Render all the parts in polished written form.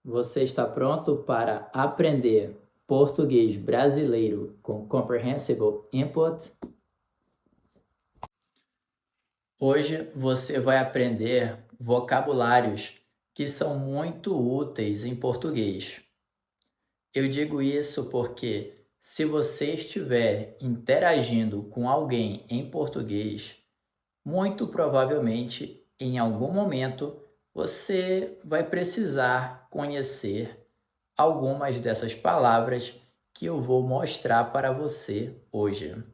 Você está pronto para aprender português brasileiro com Comprehensible Input? Hoje você vai aprender vocabulários que são muito úteis em português. Eu digo isso porque se você estiver interagindo com alguém em português, muito provavelmente em algum momento você vai precisar conhecer algumas dessas palavras que eu vou mostrar para você hoje.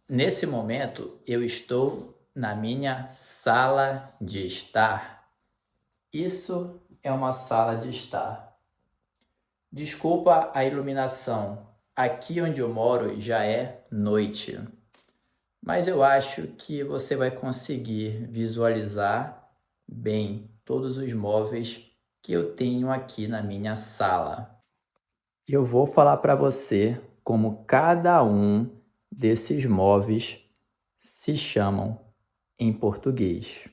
Nesse momento, eu estou na minha sala de estar. Isso é uma sala de estar. Desculpa a iluminação. Aqui onde eu moro já é noite. Mas eu acho que você vai conseguir visualizar bem todos os móveis que eu tenho aqui na minha sala. Eu vou falar para você como cada um desses móveis se chamam em português.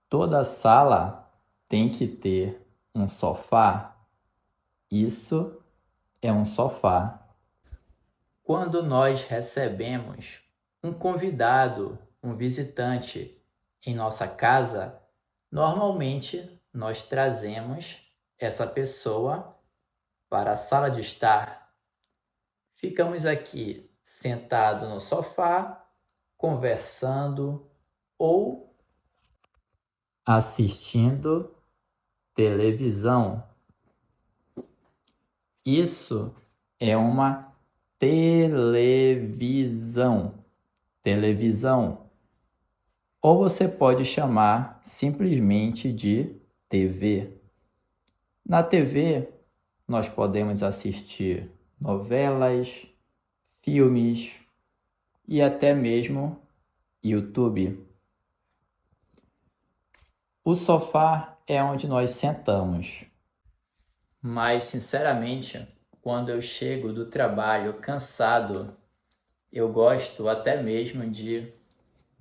Toda sala tem que ter um sofá. Isso é um sofá. Quando nós recebemos um convidado, um visitante em nossa casa, normalmente nós trazemos essa pessoa para a sala de estar. Ficamos aqui sentado no sofá, conversando ou assistindo televisão. Isso é uma televisão. Televisão. Ou você pode chamar simplesmente de TV. Na TV, nós podemos assistir novelas, filmes e até mesmo YouTube. O sofá é onde nós sentamos. Mas, sinceramente, quando eu chego do trabalho cansado, eu gosto até mesmo de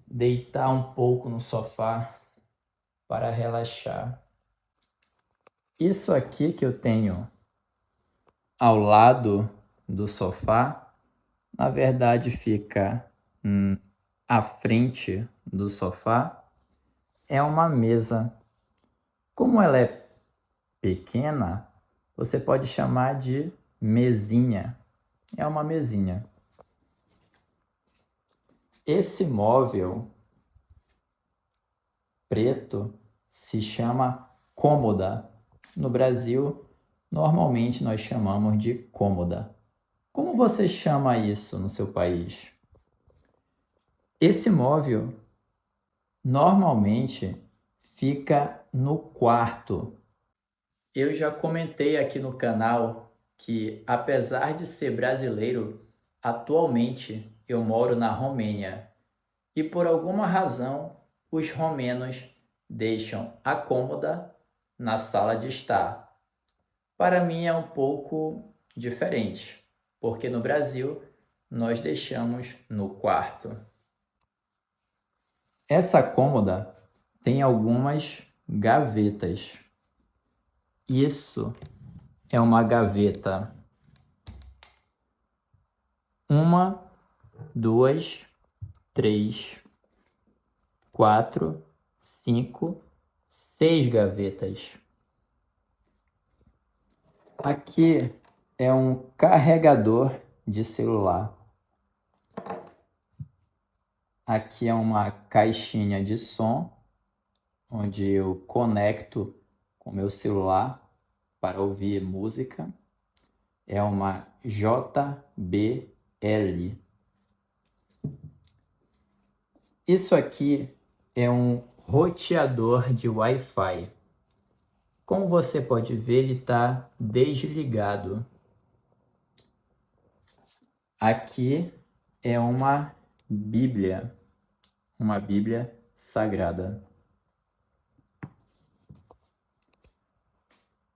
deitar um pouco no sofá para relaxar. Isso aqui que eu tenho ao lado do sofá, na verdade fica à frente do sofá, é uma mesa. Como ela é pequena, você pode chamar de mesinha. É uma mesinha. Esse móvel preto se chama cômoda. No Brasil, normalmente nós chamamos de cômoda. Como você chama isso no seu país? Esse móvel normalmente fica no quarto. Eu já comentei aqui no canal que, apesar de ser brasileiro, atualmente eu moro na Romênia e por alguma razão os romenos deixam a cômoda na sala de estar. Para mim é um pouco diferente, porque no Brasil nós deixamos no quarto. Essa cômoda tem algumas gavetas. Isso é uma gaveta. 1, 2, 3, 4, 5, 6 gavetas. Aqui é um carregador de celular. Aqui é uma caixinha de som, onde eu conecto com meu celular para ouvir música. É uma JBL. Isso aqui é um roteador de Wi-Fi. Como você pode ver, ele está desligado. Aqui é uma Bíblia sagrada.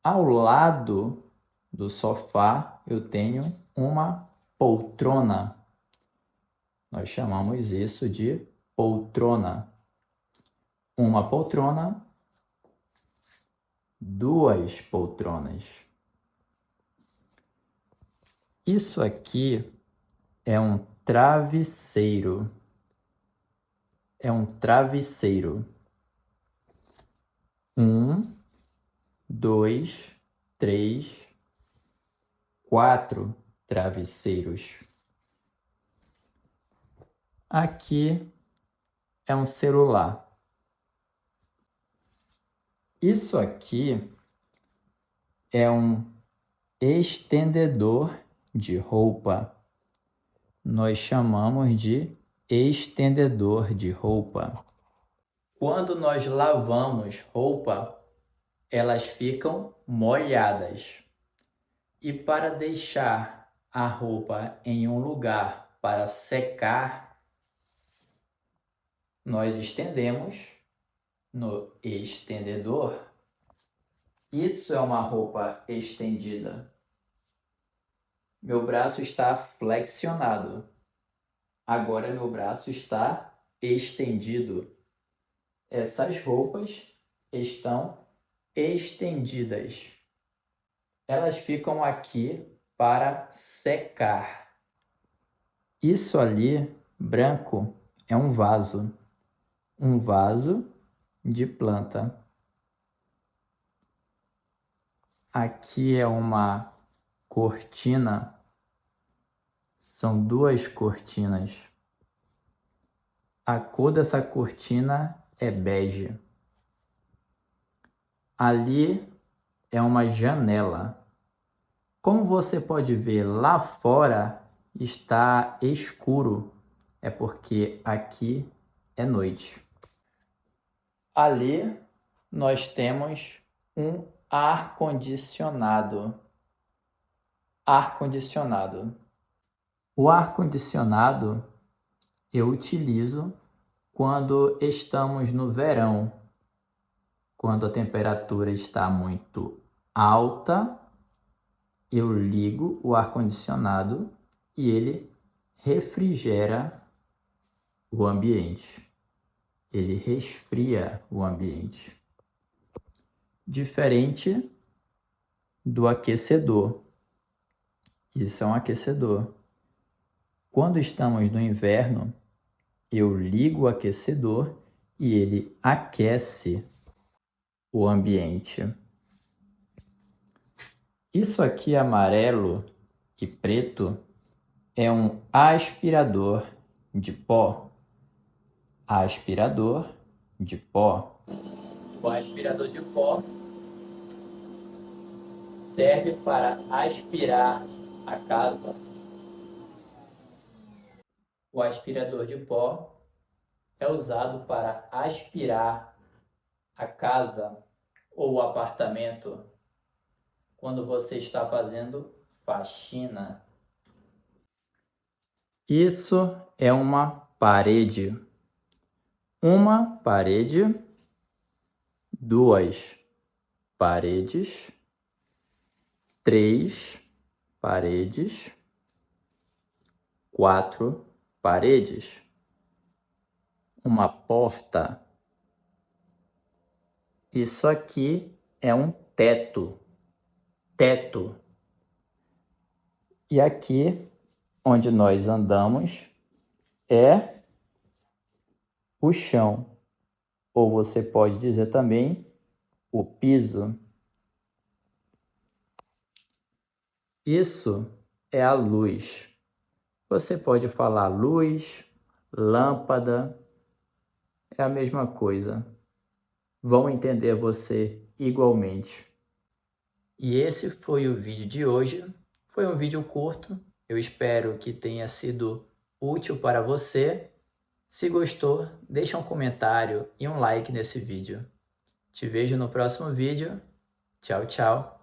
Ao lado do sofá eu tenho uma poltrona. Nós chamamos isso de poltrona. Uma poltrona 2 poltronas. Isso aqui é um travesseiro. É um travesseiro. 1, 2, 3, 4 travesseiros. Aqui é um celular. Isso aqui é um estendedor de roupa. Nós chamamos de estendedor de roupa. Quando nós lavamos roupa, elas ficam molhadas. E para deixar a roupa em um lugar para secar, nós estendemos no estendedor. Isso é uma roupa estendida. Meu braço está flexionado. Agora meu braço está estendido. Essas roupas estão estendidas. Elas ficam aqui para secar. Isso ali, branco, é um vaso. Um vaso de planta. Aqui é uma cortina. São 2 cortinas. A cor dessa cortina é bege. Ali é uma janela. Como você pode ver, lá fora está escuro. É porque aqui é noite. Ali nós temos um ar-condicionado. Ar-condicionado. O ar-condicionado eu utilizo quando estamos no verão, quando a temperatura está muito alta, eu ligo o ar-condicionado e ele refrigera o ambiente. Ele resfria o ambiente. Diferente do aquecedor. Isso é um aquecedor. Quando estamos no inverno, eu ligo o aquecedor e ele aquece o ambiente. Isso aqui amarelo e preto é um aspirador de pó. Aspirador de pó. O aspirador de pó serve para aspirar a casa. O aspirador de pó é usado para aspirar a casa ou o apartamento quando você está fazendo faxina. Isso é uma parede. Uma parede, 2 paredes, 3 paredes, 4 paredes. Uma porta. Isso aqui é um teto. Teto. E aqui, onde nós andamos, é o chão. Ou você pode dizer também o piso. Isso é a luz. Você pode falar luz, lâmpada, é a mesma coisa. Vão entender você igualmente. E esse foi o vídeo de hoje. Foi um vídeo curto. Eu espero que tenha sido útil para você. Se gostou, deixa um comentário e um like nesse vídeo. Te vejo no próximo vídeo. Tchau, tchau.